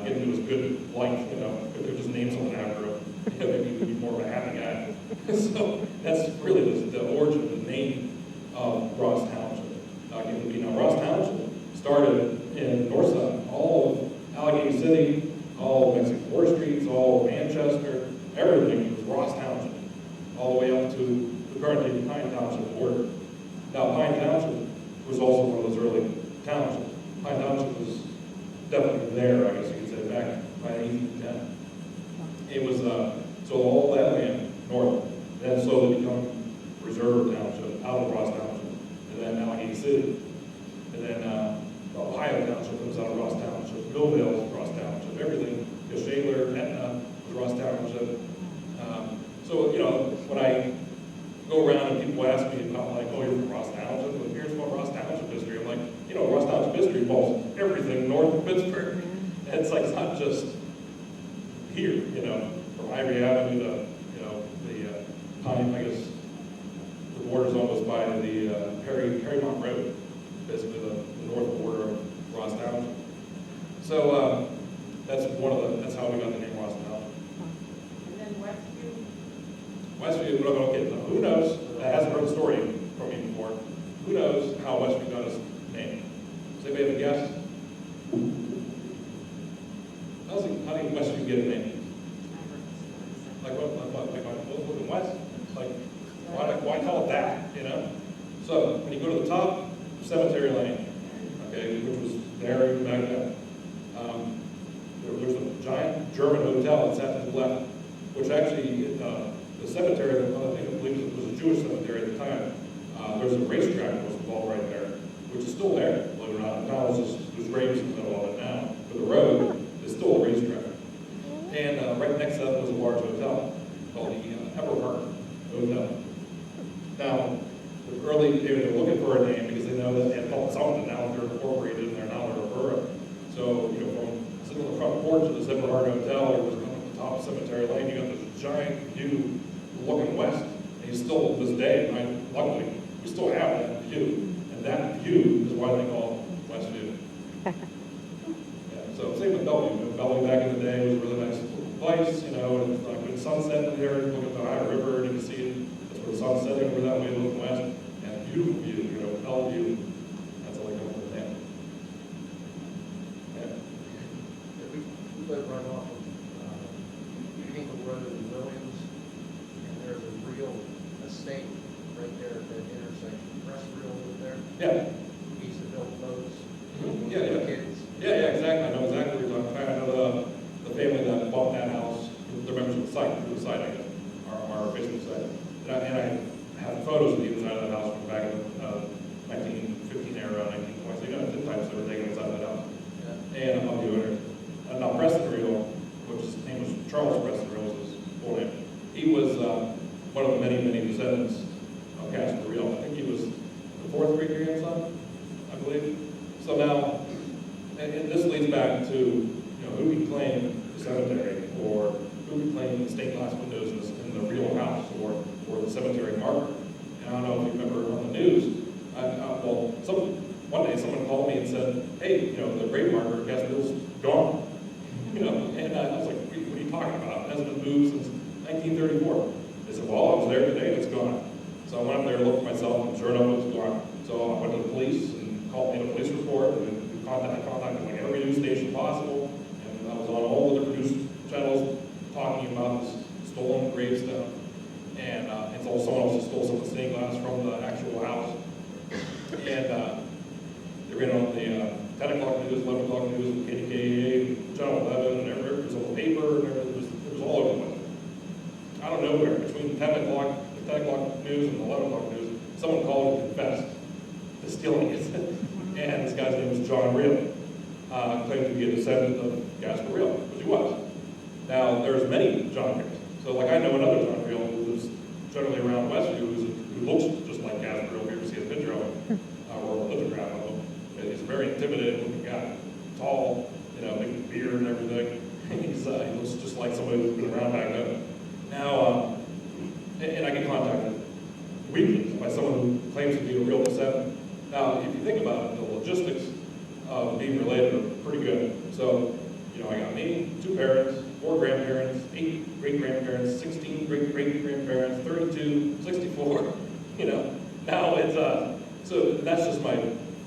get into his good life, you know, if they just name something after him. You know, maybe he would be more of a happy guy. So that's really the origin of the name of Ross Township. Now Ross Township started in the north side, all of Allegheny City, all of Mexican War Streets, all of Manchester, everything was Ross Township, all the way up to the current Pine Township border. Now Pine Township was also one of those early townships. Pine Township was definitely there, I guess you could say, back by 1810. It was, so all that land north, then slowly become Reserve Township, out of Ross Township, and then Allegheny City. And then Ohio Township comes out of Ross Township, Millvale is Ross Township, everything, Shaler, Etna was Ross Township. So, you know, when I go around and people ask me about, like, oh, you're from Ross Township, well, here's what Ross Township history. I'm like, you know, Ross Township history involves everything north of Pittsburgh. And it's like, it's not just here, you know, from Ivory Avenue to, you know, the Pine, I guess, the border's almost by the Perrymont Road, basically the north border of Ross Township. So that's that's how we got the name Ross Township. And then Westview? Westview, okay, now who knows, that hasn't heard the story from me before, who knows how Westview got its name? Does anybody have a guess? How did Westview get a name? Like looking west? Like, why call it that, you know? So, when you go to the top, Cemetery Lane, okay, which was there back then. There's a giant German hotel that's at the left, which actually, the cemetery, I believe it was a Jewish cemetery at the time. There's a racetrack that was involved right there, which is still there, believe it or not. Now there's graves in the middle of it now, but the road is still a racetrack. And right next to that was a large hotel called the Everhart Hotel. Now, they were looking for a name because they know that they had called something. Now they're incorporated and they're now a borough. So, you know, from sitting on the front porch of this Everhart Hotel, or was coming to the top of Cemetery Lane, you got this giant view looking west. And you still, to this day, and luckily, we still have that view. And that view is why they call it West View. Yeah, so same with Bellevue. Bellevue back in the day was a really nice little place, you know, and like when sunset in there, you look at the Ohio River and you can see it. That's where the sun's setting over that way, looking west. And beautiful view, you know, Bellevue. That's how they come up with that. Yeah. We live right off of Hinkle Road in Williams, and there's a real estate right there at that intersection. Press real over there. Yeah. He used to build boats. Yeah, yeah. Kids. Yeah, exactly. I know exactly what you're talking about. I know the family that bought that house, the members of the site, I guess, our Facebook site. And I have photos of the inside of that house from back in the 1915 era, 1920s. You know, the types that were taken inside that house. Yeah. And I'll do it. Now, Preston Real, which his name was Charles Preston Real, was his full name. He was one of the many, many descendants of Casper Real. I think he was the fourth great grandson, I believe. So now, and this leads back to, you know, who we claim the cemetery, or who we claim cemetery marker. And I don't know if you remember on the news, one day someone called me and said, hey, the grave marker at Gaspill's gone. And I was like, what are you talking about? It hasn't been moved since 1934. They said, well, I was there today and it's gone. So I went up there and looked myself, and sure enough, it was gone. So I went to the police and made a police report, and I contacted like every news station possible, and I was on all the different news channels talking about this stolen gravestone. And it's also someone else stole some of the stained glass from the actual house. And they ran on the 10 o'clock news, 11 o'clock news, KDKA, Channel 11, and everywhere. It was on the paper, and it was all over the place. Out of nowhere, between 10 o'clock news and 11 o'clock news, someone called and confessed to stealing it. And this guy's name was John Real, claimed to be a descendant of Gaspar Real, which he was. Now, there's many John Reals. So, like, I know another John Real who lives generally around West View who looks just like Gaspar Real. If you ever see a picture of him, or a lithograph of him, he's a very intimidating looking guy. Tall, big beard and everything. He looks just like somebody who's been around back then. Now, and I get contacted weekly by someone who claims to be a real descendant. Now, if you think about it, the logistics of being related are pretty good. So, I got me, 2 parents, 4 grandparents, 8 great-grandparents, 16 great-great-grandparents, 32, 64, Now it's, so that's just my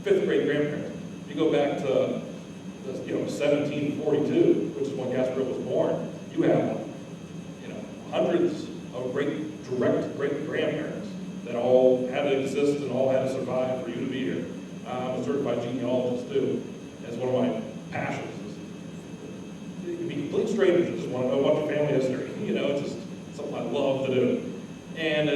5th great-grandparent. If you go back to, 1742, which is when Gaspar was born, you have, hundreds of direct great-grandparents that all had to exist and all had to survive for you to be here. I'm a certified genealogist too. That's one of my passions. You can be complete strangers that just want to know about your family history. It's just something I love to do. And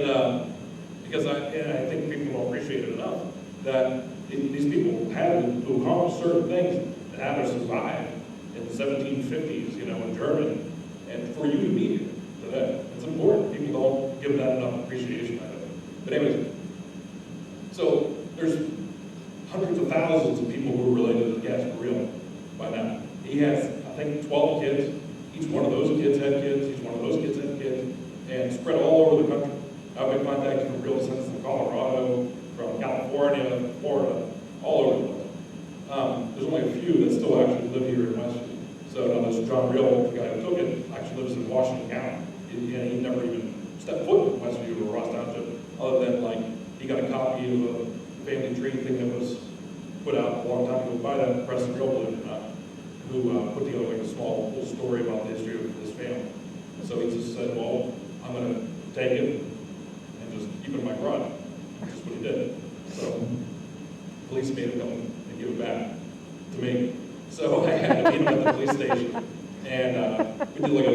because I think people don't appreciate it enough that these people had to accomplish certain things that had to survive in the 1750s, in Germany, and for you to be here today. It's important. People don't give that enough appreciation, I think. But anyways, so there's hundreds of thousands of people who are related to Gaspar Real by now. He has, I think, 12 kids. Each one of those kids had kids. Each one of those kids had kids. And spread all over the country. I've been contacted from real descendants from Colorado, from California, Florida, all over the place. There's only a few that still actually live here in West View. So now this John Real, the guy who took it, actually lives in Washington County. He never even stepped foot in West View or Ross Township, other than like he got a copy of a family tree thing that was put out a long time ago by that Preston Real, believe it or not, who put together like a small little story about the history of this family. And so he just said, well, I'm going to take it and just keep it in my garage. That's just what he did. So police made him come and give it back to me. So I had to meet him at the police station. And we did like I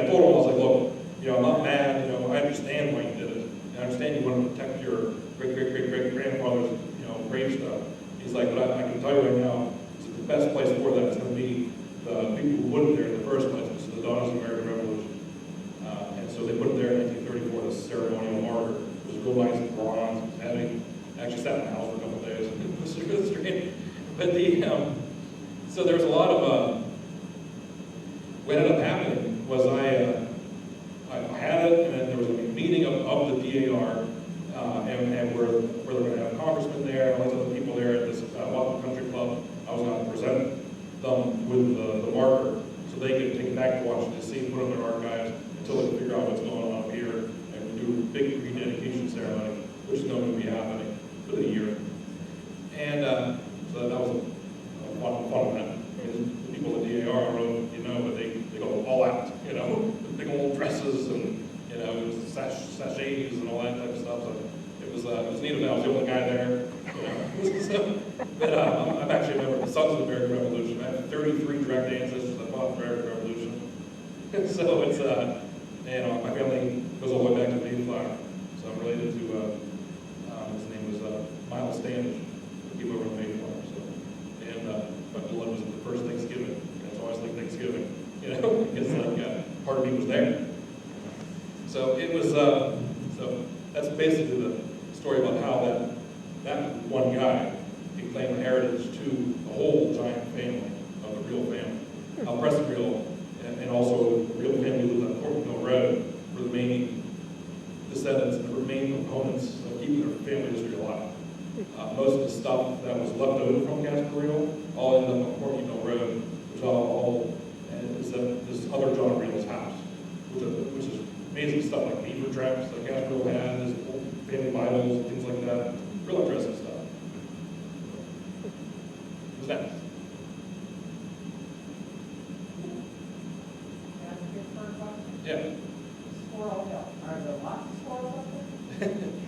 told him, I was like, look, I'm not mad, I understand why you did it. And I understand you want to protect your great-great-great-great-grandfather's, gravestone. He's like, but I can tell you right now, the best place for that is going to be the people who put it there in the first place, which is the daughters of the American Revolution. And so they put it there in 1934, the ceremonial marker. It was real nice and bronze, it was heavy. I actually sat in the house for a couple of days. It was really strange. But so there was a lot of, what ended up happening was I had it, and then there was a meeting of the DAR, and where they're going to have a congressman there, and all these other people there at this Welcome Country Club. I was going to present them with the marker so they could take it back to Washington D.C. and put it in their archives until they could figure out what's going on here and do a big rededication ceremony, which is going to be happening for the year. And so that was a fun event. I mean, the people at the DAR, I don't know if you know, but they go all out, with big old dresses and, it was sachets and all that type of stuff. So it was neat that I was the only guy there. So, but I'm actually a member of the Sons of the American Revolution. I have 33 direct ancestors that fought the American Revolution. So it's, my family goes all the way back to the Mayflower. So I'm related to, his name was Miles Standish, who came over to the Mayflower. So, and my blood was at the first Thanksgiving. It's always like Thanksgiving, because part of me was there. So it was, so that's basically the story about how that one guy can claim heritage to the whole giant family of the Real family. How Preston Real and also the Real family who lived on Cornhill Road were the main descendants and casper reel all ended up on Portland Road, which all is this other John Reel's house, which is amazing stuff like beaver traps that Casper Reel had, his old family Bibles, and things like that. Real interesting stuff. What's that? Can I ask you a third question? Yeah. Squirrel Hill. Are there lots of squirrels up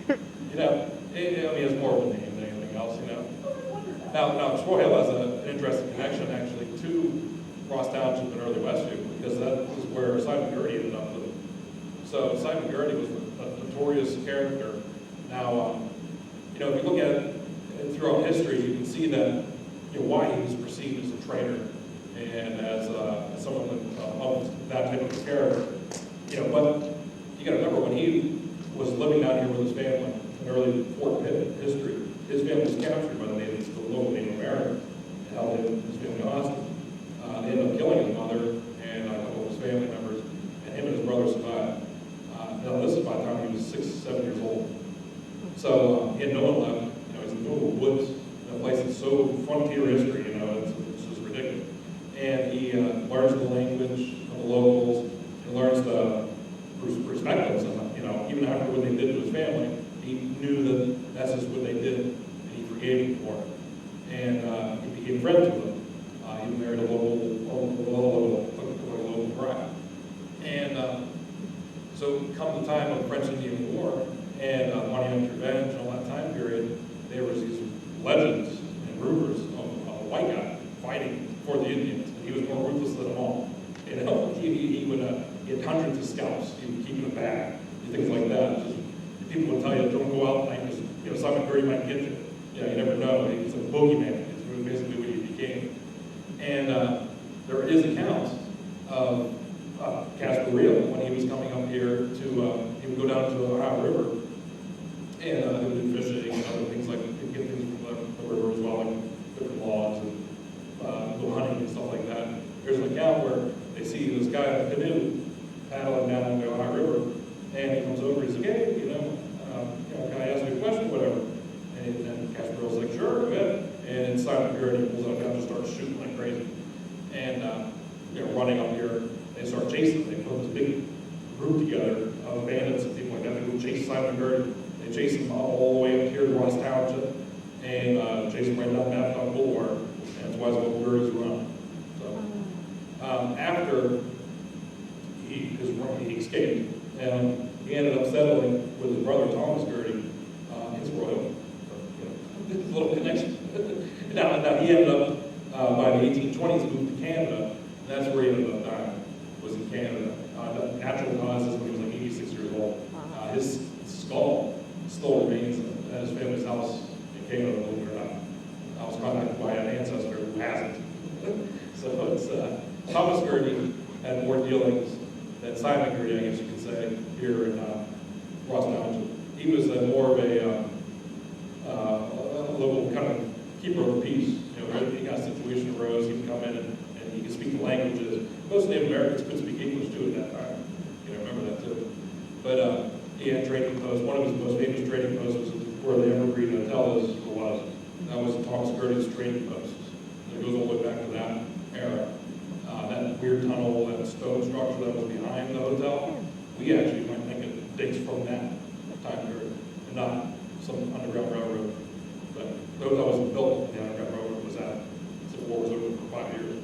there? You know, it's more of a name than anything else, you know. Oh, I wonder that. Now Squirrel Hill has an interesting connection actually to Ross Township and early West View, because that is where Simon Gertie ended up living. So Simon Gertie was a notorious character. Now, you know, if you look at it throughout history, you can see that, you know, why he was perceived as a traitor and as someone of that type of a character. You know, but you got to remember when he was living down here with his family in early Fort Pitt history, his family was captured by the natives, the local Native Americans, and held him and his family hostage. They ended up killing his mother and a couple of his family members, and him and his brother survived. Now this is by the time he was 6, 7 years old. So he had no one left. You know, he's in the middle of the woods in a place that's so frontier history. You know, it's just ridiculous. And he learns the language of the locals. He learns to respect them. You know, even after what they did to his family, he knew that that's just what they did, and he forgave them for it. And he became friends with them. He married a local bride. And so come the time of the French-Indian War and Money After Revenge and all that time period, there was these legends and rumors of a white guy fighting for the Indians. And he was more ruthless than them all. You know, he would get hundreds of scalps. He would keep in a bag, things like that. Just, people would tell you, don't go out at night because, you know, Simon Gertie might get you. You know, you never know. He's a boogeyman. It's basically what he became. And there is accounts of Casper Reel when he was coming up here to, he would go down to the Ohio River and he would do fishing and other things like, he'd get things from the river as well, like different logs and go hunting and stuff like that. There's an account where they see this guy in a canoe paddling down the Ohio River, and he comes over, he's like, hey, you know, can I ask you a question, whatever? And Casper Reel's like, sure, go ahead. And Simon Gertie pulls out a gun and starts shooting like crazy. And you know, running up here, they start chasing. They put this big group together of bandits and people like that. They go chase Simon Gertie. They chase him all the way up here to Ross Township and chase him right down Babcock Boulevard. And that's why it's called Gertie's Run. So after he escaped, and he ended up settling with his brother Thomas Gertie, his royal. You know, little connection. Now he ended up by the 1820s moved to Canada, and that's where he ended up dying, was in Canada. Natural causes when he was like 86 years old. His skull still remains at his family's house in Canada, believe it or not. I was contacted by an ancestor who hasn't. So it's Thomas Gertie had more dealings than Simon Gertie, I guess you could say, here in Ross Township. He was more of a local kind of keeper of the peace. You know, if any kind of situation arose, he would come in and he could speak the languages. Most Native Americans could speak English too at that time. You know, remember that too. But he had trading posts. One of his most famous trading posts was where the Evergreen Hotel was. That was Thomas Gertie's trading post. And it goes all the way back to that era. That weird tunnel, that stone structure that was behind the hotel, we actually might think it dates from that time period, and not some underground railroad. But the hotel wasn't built when the underground railroad was at. Civil War was over for 5 years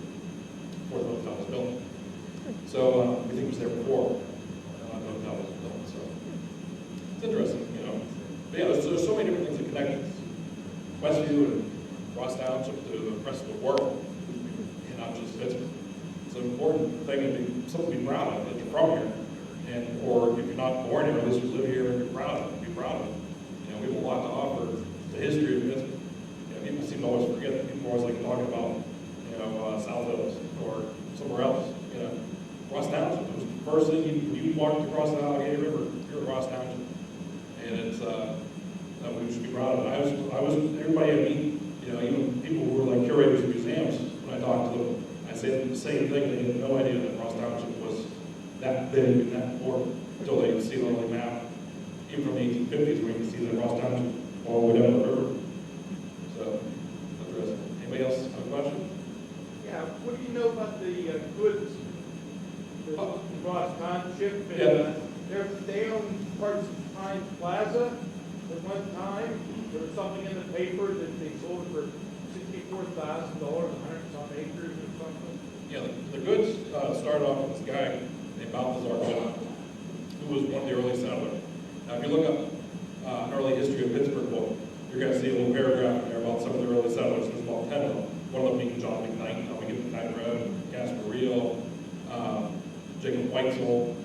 before the hotel was built. So we think it was there before the hotel was built. So it's interesting, you know. But yeah, there's so many different things that connect West View and Ross Township to the rest of the world, and not just Pittsburgh. It's an important thing to be something to be proud of that you're from here, and or if you're not born here, at least you live here and you're proud of it. Be proud of it. You know, we have a lot to offer the history of Pittsburgh. You know, people seem to always forget that. People always like to talk about, you know, South Hills or somewhere else. You know, Ross Township was the first thing you walked across the Allegheny River. You're at Ross Township, and it's we should be proud of it. I was everybody I meet, you know, even people who were like curators of museums. When I talked to them, I said the same thing. They had no idea that Ross Township was that big and that important until they see it on the map, even from the 1850s, where you can see that Ross Township all the way down the river. So, interesting. Anybody Anybody else have a question? Yeah, what do you know about the goods, the Oh. Ross Township? And, Yeah. they own parts of Pine Plaza at one time. There was something in the paper that they sold it for $64,000, 100-some acres or something. Yeah, the goods started off with this guy named Balthazar Good, who was one of the early settlers. Now, if you look up an early history of Pittsburgh book, you're going to see a little paragraph in there about some of the early settlers. There's about 10 of them. One of them being John McKnight, how we get McKnight Road, Casper Reel, Jacob Weitzel.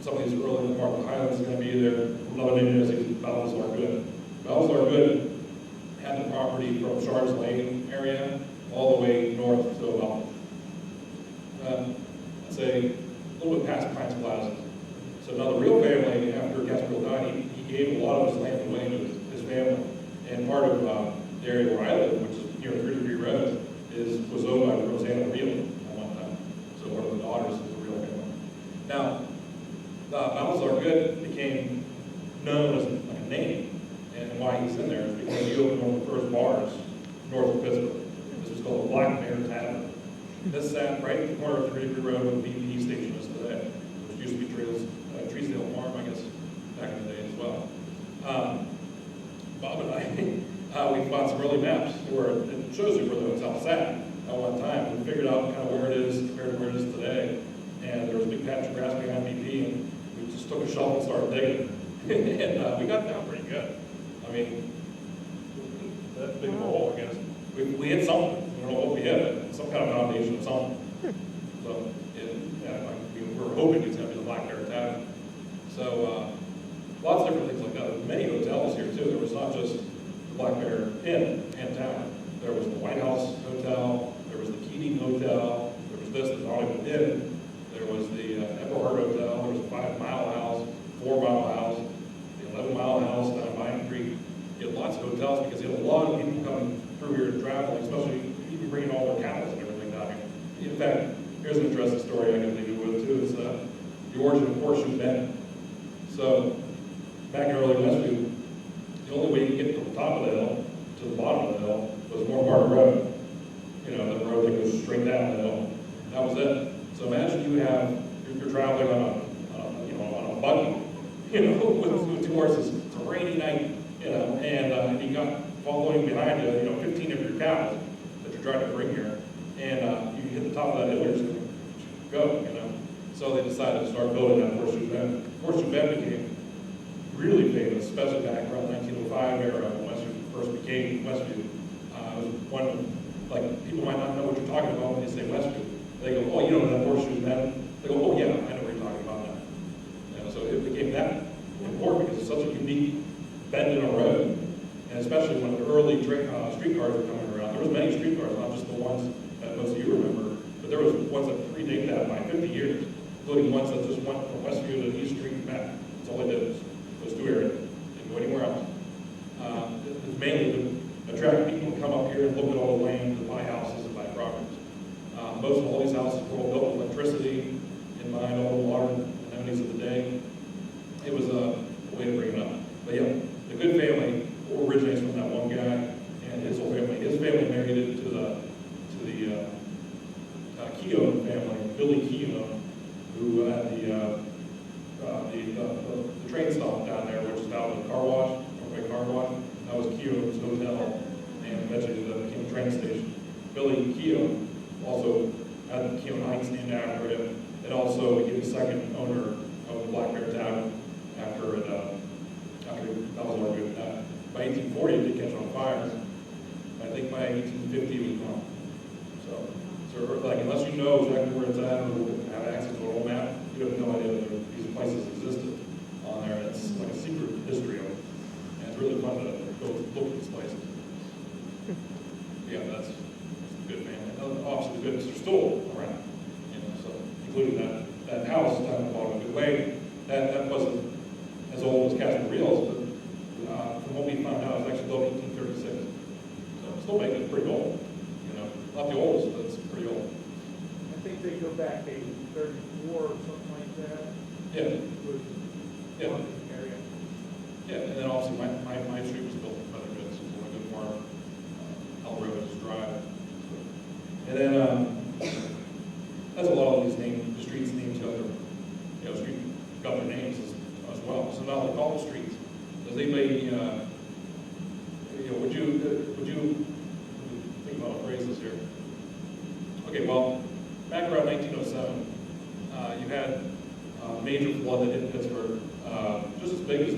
Some of these early part of the Highlands are going to be there. Another name is Balthazar Good. Balthazar Good had the property from Shards Lane area all the way north to about, I'd say, a little bit past Pines Plaza. So now the real family, after Gasparilla died, he gave a lot of his land away to his family. And part of the area where I live, which is near 3 Degree Road, was owned by Rosanna Reel at one time. So one of the daughters of the real family. Now, Balthazar Good became known as like a name, and why he's in there is because he opened one of the first bars north of Pittsburgh. This was called the Black Bear Tavern. This sat right at the corner of 3 Degree Road where the BP station is today, which used to be Treesdale Farm, I guess, back in the day as well. Bob and I, we bought some early maps where it shows you where the hotel sat at one time. We figured out kind of where it is compared to where it is today. And there was a big patch of grass behind BP, and we just took a shovel and started digging. And we got down pretty good. I mean, that big of a hole, I guess. We hit something. We don't know what we hit, but some kind of foundation of something. So, we were hoping it's going to be the Black Bear Tavern. So, lots of different things like that. Many hotels here, too. There was not just the Black Bear Inn and Tavern. There was the White House Hotel. There was the Keating Hotel. There was this, the Hollywood Inn. There was the Everhard Hotel. There was the 5 Mile House, 4 Mile House, the 11 Mile House down Vine Creek. You had lots of hotels because you had a lot of people coming through here and traveling, especially even bringing all their camels and everything down here. In fact, here's an interesting story I can leave you with, too. It's the origin of Horseshoe Bend. So, back in early West View, the only way you could get from the top of the hill to the bottom of the hill was Moore Road. You know, the road that goes straight down the hill. That was it. So imagine you're traveling on a buggy, with 2 horses. It's a rainy night, and you got following behind you, 15 of your cows that you're trying to bring here, and you hit the top of that hill, you're just going to go, So they decided to start building that Horseshoe Bend. Horseshoe Bend became really famous, especially back around 1905 era when Westview first became Westview. It was one, like, people might not know what you're talking about when they say Westview. They go, oh, you know that Horseshoe Bend? They go, oh yeah, I know what you're talking about now. So it became that important because it's such a unique bend in a road, and especially when the early streetcars were coming around. There was many streetcars, not just the ones that most of you remember, but there was ones that predate that by 50 years, including ones that just went from Westview to East Street and back. That's all they did was those 2 areas. They didn't go anywhere else. It's mainly to attract people to come up here and look at all the land and buy houses and buy properties. Most of all these houses were all built with electricity in mind, all the water amenities of the day. It was a way to bring it up. But yeah, the Good family originates from that one guy and his whole family. His family married into the Keown family, Billy Keown, who had the train stop down there, which is now the car wash, Norway Car Wash. That was Keown's hotel, and eventually that became a train station. Billy Keown also had the Keown Heights named after him, and also became the second owner of the Black Bear Tavern after that was all good. By 1840, it did catch on fire. I think by 1850, it was gone. So like, unless you know exactly where it's at or have access to an old map, you have no idea that these places existed on there. It's like a secret history of it. And it's really fun to go look at these places. Yeah, that's a good family. Obviously, the Goods are still around, so including that house down the bottom of Good Way, that wasn't as old as Casper Reels, but from what we found out, it was actually built in 1836. So still making it pretty old. Not the oldest, but it's pretty old. I think they go back to 34 or something like that. Yeah. Yeah. Area. Yeah, and then obviously my street was built by the Goods. It was on a good farm. Hell Road is Drive. then, that's a lot of these the streets names got their, street got their names as well. So now they call them streets. Does anybody, would you think about phrases here? Okay, well, back around 1907, you had a major flood that hit Pittsburgh, just as big as